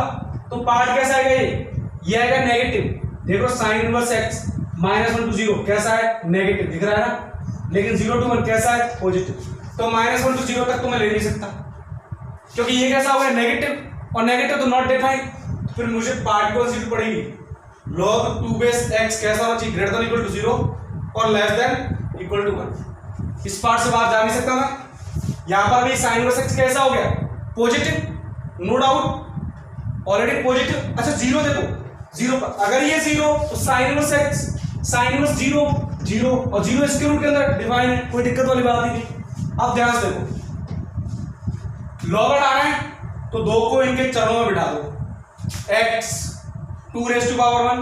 तो पार्ट कैसा आएगा? ये आएगा नेगेटिव। देखो साइन इनवर्स x -1 टू 0 कैसा है? नेगेटिव दिख रहा है ना। लेकिन 0 टू 1 कैसा है? पॉजिटिव। तो -1 टू 0 तक तो मैं ले नहीं सकता, क्योंकि ये कैसा हो गया? नेगेटिव, और नेगेटिव तो नॉट डिफाइंड। फिर मुझे पार्ट कौन सी पड़ेगी? log 2 बेस x कैसा होना चाहिए? ग्रेटर देन इक्वल टू 0 और लेस देन इक्वल टू 1। इस पार्ट से बाहर जा नहीं सकता मैं। यहां पर भी साइन इनवर्स x कैसा हो गया? Positive, no doubt, already positive. अच्छा 0 देखो, 0 पर अगर ये 0 तो sine inverse x, sine inverse 0 0 और 0 इसके रूट के अंदर डिफाइन है, कोई दिक्कत वाली बात ही नहीं। अब ध्यान से देखो, लॉग हटाना है तो 2 को इनके चरों में बिठा दो, x 2 raise to power 1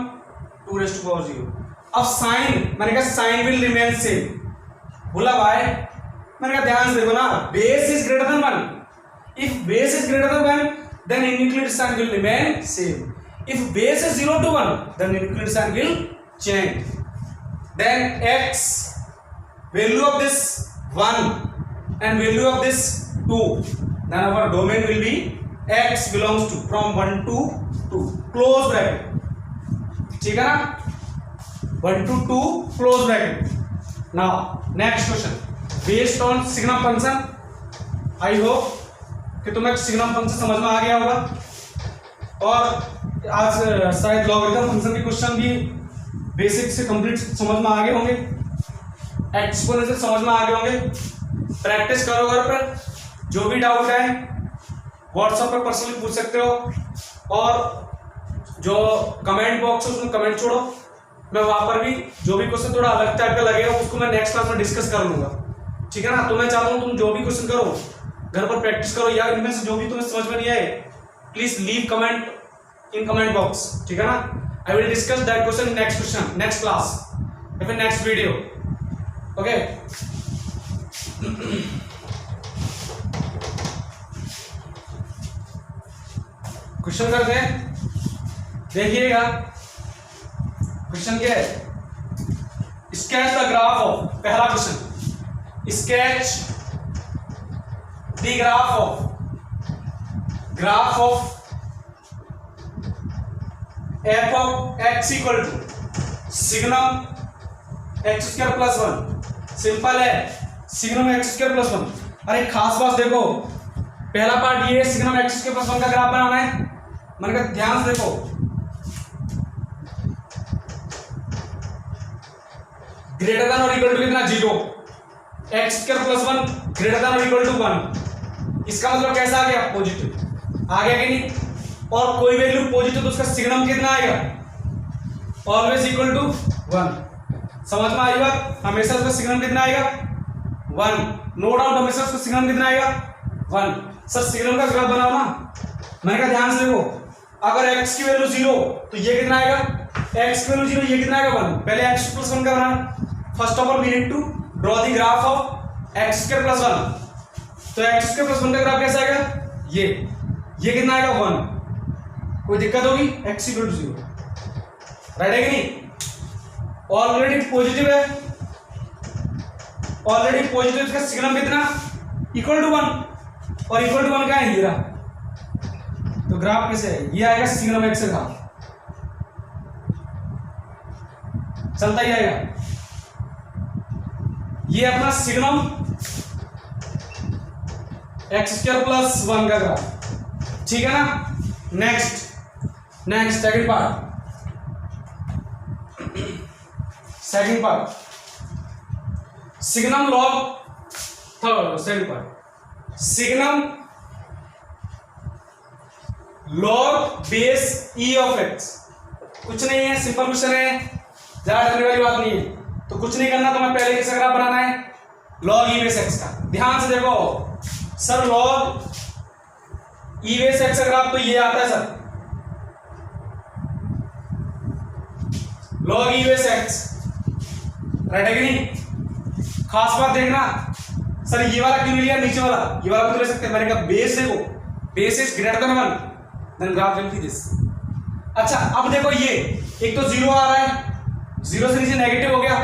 2 raise to power 0। अब साइन, मैंने कहा साइन विल रिमेन सेम, बोला भाई, मैंने कहा ध्यान से देखो ना, base is greater than 1। If base is greater than 1 then nuclear sign will remain same. If base is 0 to 1 then nuclear sign will change. Then x, value of this 1 and value of this 2, then our domain will be x belongs to from 1 to 2, close bracket, ठीक है ना, 1 to 2 close bracket. Now next question based on signum function. I hope कि तुम्हें signum function समझ में आ गया होगा, और आज शायद लॉगरिथम फंक्शन के क्वेश्चन भी बेसिक से कंप्लीट समझ में आ गए होंगे, एक्सपोनेंशियल समझ में आ गए होंगे। प्रैक्टिस करो घर पर, जो भी डाउट है व्हाट्सएप पर पर्सनली पूछ सकते हो, और जो कमेंट बॉक्स है उसमें कमेंट छोड़ो, मैं वहां पर भी जो भी क्वेश्चन थोड़ा अलग टाइप का लगेगा उसको मैं नेक्स्ट क्लास में डिस्कस कर लूंगा, ठीक है ना। तो मैं चाहता हूँ तुम जो भी क्वेश्चन करो घर पर प्रैक्टिस करो, या इनमें से जो भी तुम्हें समझ में नहीं आए please leave comment in comment box, ठीक है ना। I will discuss that question next class या फिर नेक्स्ट वीडियो, ओके। क्वेश्चन करते हैं, देखिएगा क्वेश्चन क्या है। स्केच द ग्राफ ऑफ, पहला question, sketch the graph of f of x equal to signum x square plus 1। Simple है, signum x square plus 1। अरे खास बात देखो, पहला पार्ट ये सिग्नम x square plus 1 का ग्राफ बनाना है। मैंने कहा ध्यान से देखो, ग्रेटर देन और इक्वल टू कितना? 0। x square plus 1 greater than और इक्वल टू 1, इसका मतलब कैसा आ गया? पॉजिटिव आ गया कि नहीं। और कोई वैल्यू पॉजिटिव तो उसका सिग्नम कितना आएगा? Always equal to 1। समझ में आई बात? हमेशा उसका सिग्नम कितना आएगा? 1। नो डाउट, हमेशा उसका सिग्नम कितना आएगा? 1। सर सिग्नम का ग्राफ बनाओ ना। मैंने कहा ध्यान से देखो, अगर x की वैल्यू 0 तो ये कितना आएगा? x की वैल्यू 0, ये कितना आएगा? 1। पहले x प्लस 1 का बनाना। First of all we need to draw the graph of x square plus 1। तो x स्क्वायर प्लस 1 का ग्राफ कैसा आएगा? ये कितना आएगा? 1। कोई दिक्कत होगी? x इक्वल टू 0, राइट है कि नहीं? ऑलरेडी पॉजिटिव है, ऑलरेडी पॉजिटिव, इसका सिग्नम कितना? इक्वल टू 1, और इक्वल टू 1 का है ये रहा। तो ग्राफ कैसे है? ये आएगा सिग्नम x का, चलता ही आएगा। ये अपना सिग्नम एक्स स्क्वायर प्लस 1 का ग्राफ, ठीक है ना। Next second part signum log, second part signum log base e of x. कुछ नहीं है, सिंपल क्वेश्चन है, ज्यादा डरने वाली बात नहीं है। तो कुछ नहीं करना, तुम्हें पहले किसका ग्राफ बनाना है, लॉग ई बेस एक्स का। ध्यान से देखो sir, log e base x का ग्राफ तो ये आता है sir, log e base x, right है कि नहीं। खास बात देखना सर, ये वाला क्यों लिया, नीचे वाला, ये वाला भी तो ले सकते हैं। मैंने कहा बेस देखो, base is greater than 1 then graph will be this. अच्छा अब देखो, ये एक तो 0 आ रहा है, 0 से नीचे नेगेटिव हो गया,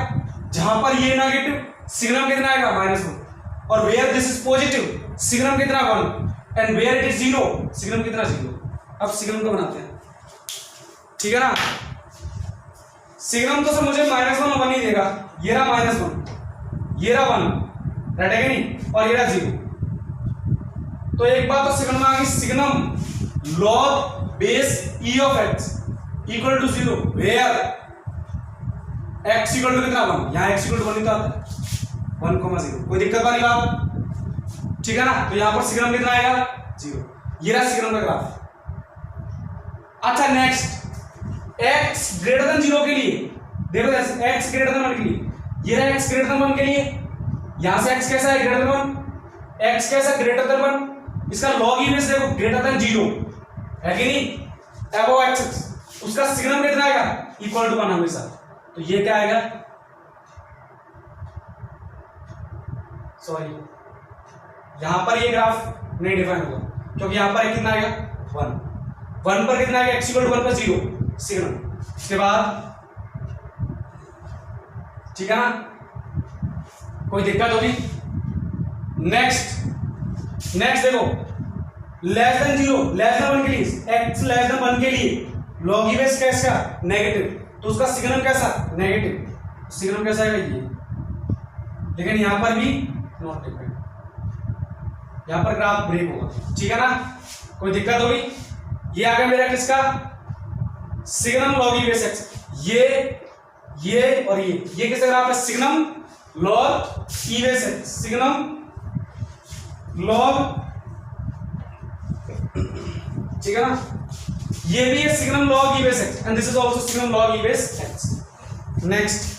जहां पर ये नेगेटिव सिग्नम कितना आएगा -1, और where this is positive signum कितना 1, and where it is 0 signum कितना 0। अब सिग्नम को बनाते हैं, ठीक है ना। सिग्नम तो सर मुझे -1 और 1 ही देगा, ये रहा -1, ये रहा 1, राइट है कि नहीं, और ये रहा 0। तो एक बात तो सिग्नम आ गई, signum log base e of x equal to 0 where x equal to कितना 1, यहां एक्स इक्वल टू 1 ही तो आता है, 1,0। कोई दिक्कत वाली बात, ठीक है ना। तो यहां पर सिग्नम कितना आएगा 0, ये रहा सिग्नम का ग्राफ। अच्छा नेक्स्ट, एक्स ग्रेटर देन 0 के लिए देखो, एक्स ग्रेटर देन 1 के लिए, ये रहा एक्स ग्रेटर देन 1 के लिए, यहां से एक्स कैसा है ग्रेटर देन 1, एक्स कैसा ग्रेटर देन 1, इसका लॉग ई बेस देखो ग्रेटर देन 0 है कि नहीं, अबव एक्स, उसका सिग्नम कितना आएगा इक्वल टू 1 हमेशा। तो ये क्या आएगा, सॉरी यहां पर ये ग्राफ नहीं डिफाइन होगा, क्योंकि यहां पर कितना आएगा 1 पर कितना आएगा एक्स इक्वल टू 1 पर 0 सिग्नम। उसके बाद ठीक है ना, कोई दिक्कत होगी। नेक्स्ट देखो, लेस देन 0 लेस देन 1 के लिए, एक्स लेस देन 1 के लिए लॉग ई बेस कैसा नेगेटिव, तो उसका सिग्नम कैसा नेगेटिव, सिग्नम कैसा है ये, लेकिन यहां पर भी नॉट डिफाइंड, यहां पर ग्राफ ब्रेक होगा, ठीक है ना। कोई दिक्कत होगी। ये आ गया मेरा किसका, signum log e base x, ये और ये किसका ग्राफ है, signum log e base x, signum log, ठीक है ना। ये भी है signum log e base x, and this is also signum log e base x. Next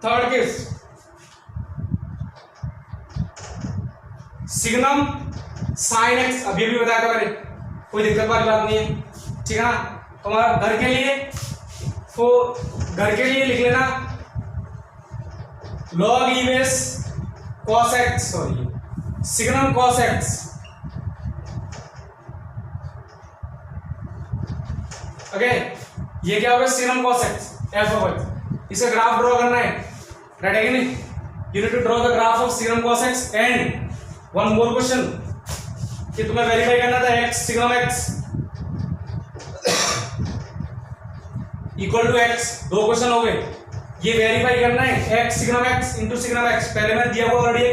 third case, signum sine x, अभी भी बताया था मैंने, कोई दिक्कत वाली बात नहीं है, ठीक है ना। तुम्हारा घर के लिए लिख लेना log e base cos x, sorry signum cos x, okay. ये क्या होगा, signum cos x f of x, इसका ग्राफ ड्रॉ करना है, राइट है कि नहीं। You need to draw the graph of signum cos x, and one more question कि तुम्हें वेरीफाई करना था x signum x equal to x, 2 question हो गए। ये वेरीफाई करना है x signum x into signum x, पहले मैंने दिया हुआ ऑलरेडी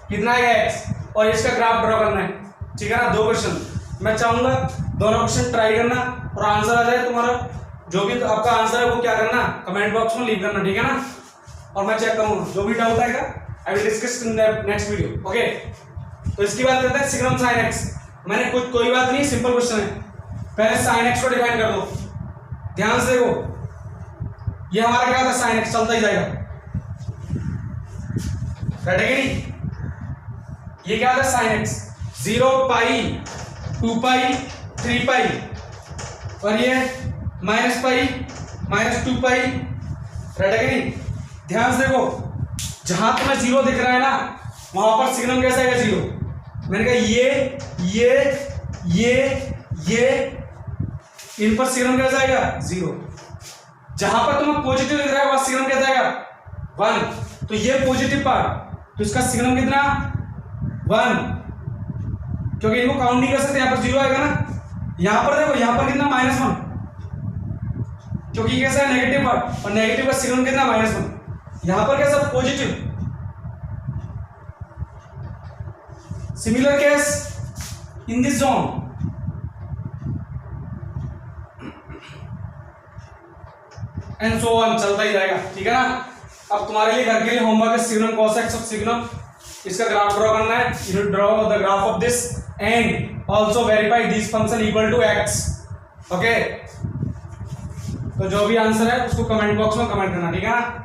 कितना है एक्स, और इसका ग्राफ ड्रॉ करना है, ठीक है ना। 2 क्वेश्चन मैं चाहूंगा दोनों क्वेश्चन ट्राई करना, और आंसर आ जाए तुम्हारा, जो भी आपका आंसर है वो क्या करना कमेंट बॉक्स में लीव करना, ठीक है ना। और मैं चेक करूंगा, जो भी डाउट आएगा I will discuss in the next video, okay. तो इसकी बात करते हैं सिग्नम साइन एक्स। मैंने कोई बात नहीं, सिंपल क्वेश्चन है, पहले साइन एक्स को डिफाइन कर दो। ध्यान से देखो, ये हमारा क्या था, साइन एक्स चलता ही जाएगा, राइट है कि नहीं। ये क्या था साइन एक्स, 0 पाई 2 पाई 3 पाई, और ये -पाई -2 पाई, राइट है कि नहीं। ध्यान से देखो, जहां तुम्हें 0 दिख रहा है ना, वहां पर सिग्नम कैसा है 0। मैंने कहा ये इन पर सिग्नम कैसा आएगा 0। जहां पर तुम्हें पॉजिटिव दिख रहा है वहां सिग्नम कैसा आएगा 1। तो ये पॉजिटिव पार्ट, तो इसका सिग्नम कितना 1, क्योंकि इनको काउंट नहीं कर सकते, यहां पर 0 आएगा ना। यहां पर देखो, यहां पर कितना -1, क्योंकि ये कैसा है नेगेटिव पार्ट, और नेगेटिव का सिग्नम कितना -1। यहां पर कैसा positive. Similar case in this zone, and so on, चलता ही जाएगा, ठीक है ना। अब तुम्हारे लिए घर के लिए होमवर्क है signum cos x of signum, इसका ग्राफ ड्रॉ करना है। You draw the graph of this and also verify this function equal to x. Okay, तो जो भी आंसर है उसको कमेंट बॉक्स में कमेंट करना, ठीक है ना।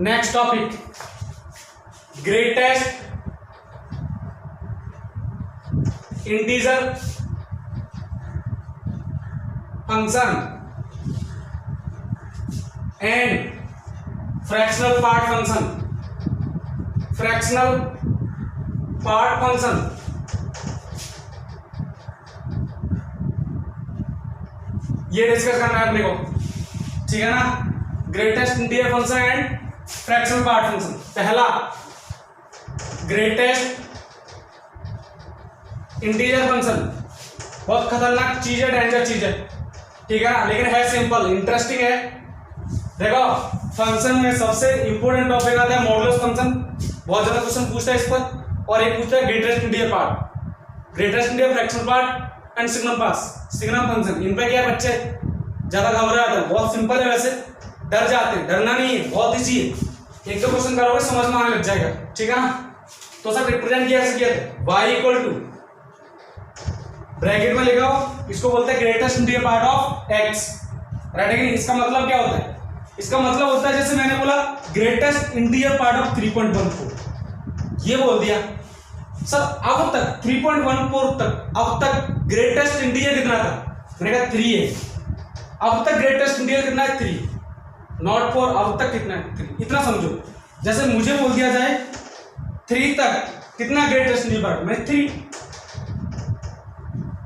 Next topic, greatest integer function and fractional part function, fractional part function. ये डिस्कस करना है अपने को, ठीक है ना। Greatest integer function and fractional part function. पहला, ग्रेटेस्ट इंटीजर फंक्शन बहुत खतरनाक चीज है, डेंजर चीज है, ठीक है ना, लेकिन है सिंपल, इंटरेस्टिंग है। देखो, फंक्शन में सबसे इंपॉर्टेंट टॉपिक आता है मॉडुलस फंक्शन, बहुत ज्यादा क्वेश्चन पूछता है इस पर, और एक पूछता है greatest integer part, greatest integer fractional part and signum पास, सिग्नम फंक्शन। इन पे क्या है बच्चे ज्यादा घबरा जाते हैं, बहुत सिंपल है, वैसे डर जाते हैं, डरना नहीं है, बहुत इजी है, एक दो क्वेश्चन करोगे समझ में आने लग जाएगा, ठीक है ना। तो सब रिप्रेजेंट किया कैसे किया था, y इक्वल टू ब्रैकेट में लिखा हो, इसको बोलते हैं greatest integer part of x, right है कि नहीं। इसका मतलब क्या होता है, इसका मतलब होता है जैसे मैंने बोला ग्रेटेस्ट इंटीजर पार्ट ऑफ 3.14, ये बोल दिया सर। अब तक 3.14 तक, अब तक ग्रेटेस्ट इंटीजर कितना था, मैंने कहा 3 है, अब तक ग्रेटेस्ट इंटीजर कितना है 3, नॉट 4, अब तक कितना है 3, इतना समझो। जैसे मुझे बोल दिया जाए 3 तक कितना ग्रेटेस्ट इंटीजर पार्ट, मैं 3,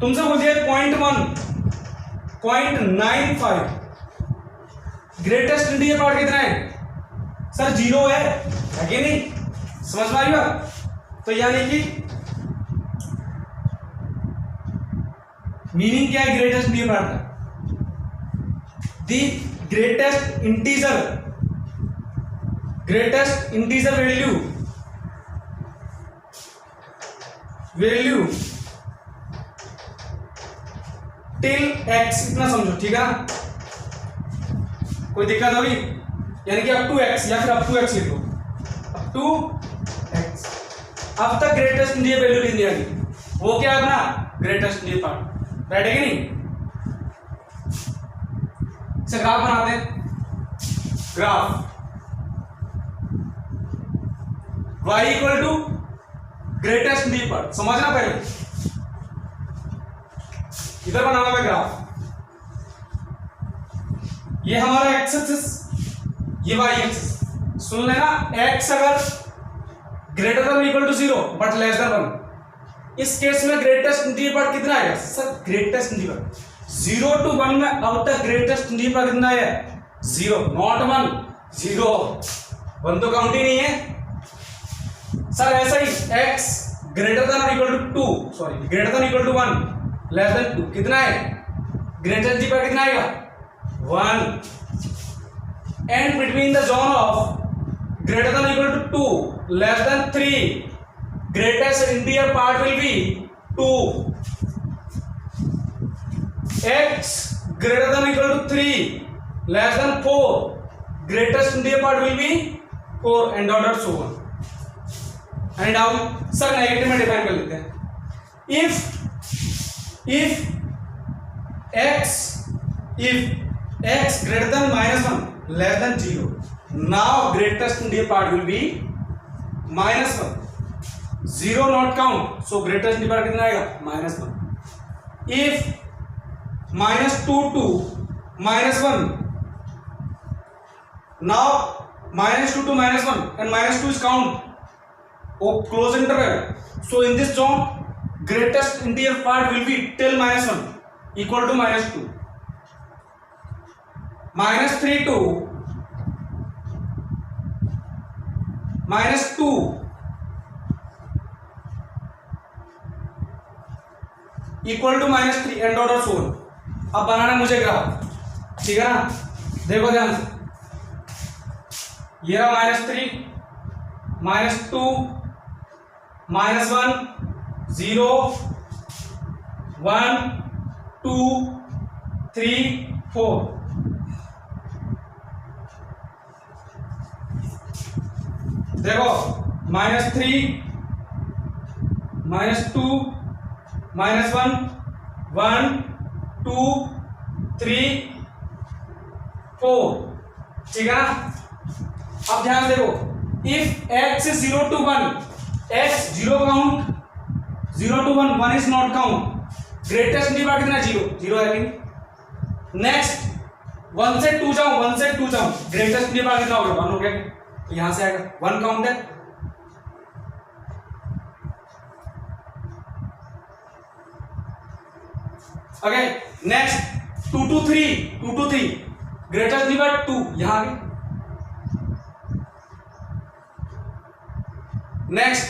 तुमसे बोल दिया 0.1, 0.95, ग्रेटेस्ट इंटीजर पार्ट कितना है सर, 0 है कि नहीं, समझ में आई बात। तो यानी कि मीनिंग क्या है ग्रेटेस्ट इंटीजर पार्ट का, the greatest integer value till x, इतना समझो, ठीक है ना। कोई दिक्कत होगी, यानी कि अप टू x या फिर अप टू x लिखो, अप टू x। अब तक ग्रेटेस्ट इंटीजर वैल्यू कितनी आ गई, वो क्या है अपना ग्रेटेस्ट इंटीजर पार्ट, राइट है कि नहीं। इसे ग्राफ बनाते हैं, graph y equal to greatest integer part, समझना पहले, इधर बनाना है ग्राफ, ये हमारा x एक्सिस, ये y एक्सिस। सुन लेना, x अगर greater than equal to 0 but less than 1, इस केस में ग्रेटेस्ट इंटीजर पार्ट कितना आएगा sir, greatest integer part 0 to 1 में अब तक ग्रेटेस्ट इंटीजर पार्ट कितना है 0, नॉट 1, 0, 1 तो काउंट ही नहीं है सर। ऐसा ही x ग्रेटर देन और equal to 2, sorry greater than equal to 1 less than 2 कितना है, ग्रेटेस्ट इंटीजर पार्ट कितना आएगा 1, and between the zone of greater than equal to 2 less than 3 greatest integer part will be 2, x greater than equal to 3 less than 4 greatest integer part will be 4 and order so on। and now sir negative में define कर लेते हैं, if x greater than -1 less than 0, now greatest integer part will be -1, 0 not count, so greatest integer part कितना आएगा -1। if -2 to -1, now -2 to -1 and -2 is count, oh close interval, so in this zone greatest integral part will be till -1 equal to -2, -3 to -2 equal to -3 and order सोन। अब बनाना मुझे graph, ठीक है ना, देखो ध्यान से, ये रहा -3 -2 -1 0 1 2 3 4। देखो -3 -2 -1 1 2 3 4, ठीक है ना। अब ध्यान देखो, if x is 0 to 1, x 0 count, 0 to 1 1 is not count, greatest integral कितना 0 है कि। नेक्स्ट 1 से 2 जाऊं, 1 से 2 जाऊं, ग्रेटेस्ट इंटीग्रल कितना होगा 1 हो गया, तो यहां से आएगा 1 काउंट है। Okay next 2 to 3 greatest integral 2 यहां आ गया। नेक्स्ट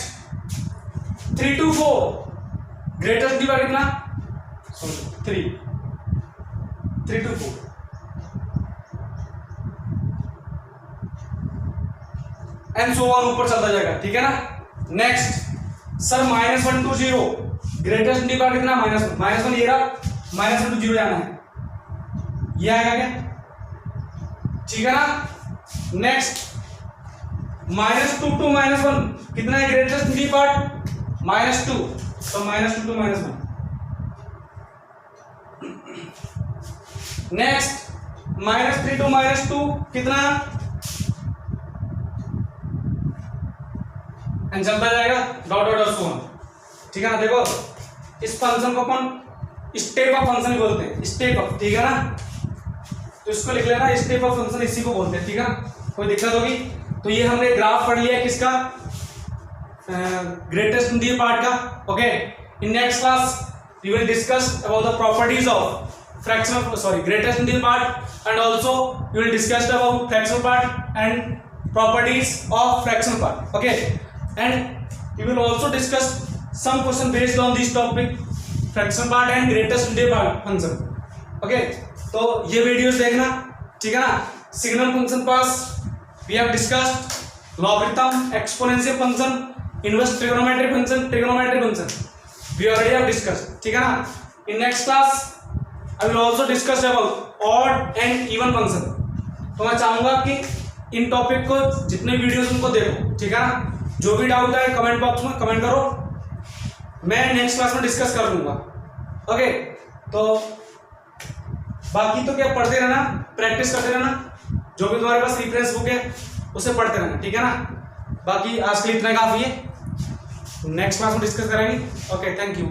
3 to 4 ग्रेटेस्ट इंटीग्रल कितना 3 to 4। एंड सो ऑन ऊपर चलता जाएगा, ठीक है ना। Next sir -1 to 0 greatest integral कितना -1 ये रहा, -1 to 0 जाना है, ये आएगा क्या, ठीक है ना। नेक्स्ट -2 to -1 कितना है ग्रेटेस्ट इंटीग्रल पार्ट -2, तो -2 to -1। नेक्स्ट -3 to -2 कितना, एंड चलता जाएगा dot dot dot so on, ठीक है ना। देखो इस फंक्शन को अपन स्टेप ऑफ फंक्शन ही बोलते हैं, स्टेप ऑफ, ठीक है ना, तो इसको लिख लेना, स्टेप ऑफ फंक्शन इसी को बोलते हैं, ठीक है। कोई दिक्कत होगी तो ये हमने ग्राफ पढ़ लिया किसका, ग्रेटेस्ट इंटीग्रल पार्ट का। Okay in next class we will discuss about the properties of fractional, sorry greatest integral part, and also we will discuss about fractional part and properties of fractional part. Okay, and we will also discuss some question based on this topic, fractional part and greatest integral part function. Okay, तो ये videos देखना, ठीक है ना। Signal function pass we have discussed, logarithm, exponential function, inverse trigonometric function we already have discussed, ठीक है ना। In next class I will also discuss about odd and even function। तो मैं चाहूंगा कि इन टॉपिक को जितने वीडियोस उनको देखो, ठीक है ना। जो भी डाउट है कमेंट बॉक्स में कमेंट करो, मैं नेक्स्ट क्लास में डिस्कस कर लूंगा। ओके तो बाकी तो क्या पढ़ते रहना, प्रैक्टिस करते रहना, जो भी तुम्हारे पास रेफरेंस बुक है उसे पढ़ते रहना, ठीक है ना। बाकी आज के लिए इतना काफी है, नेक्स्ट क्लास में डिस्कस करेंगे। Okay thank you.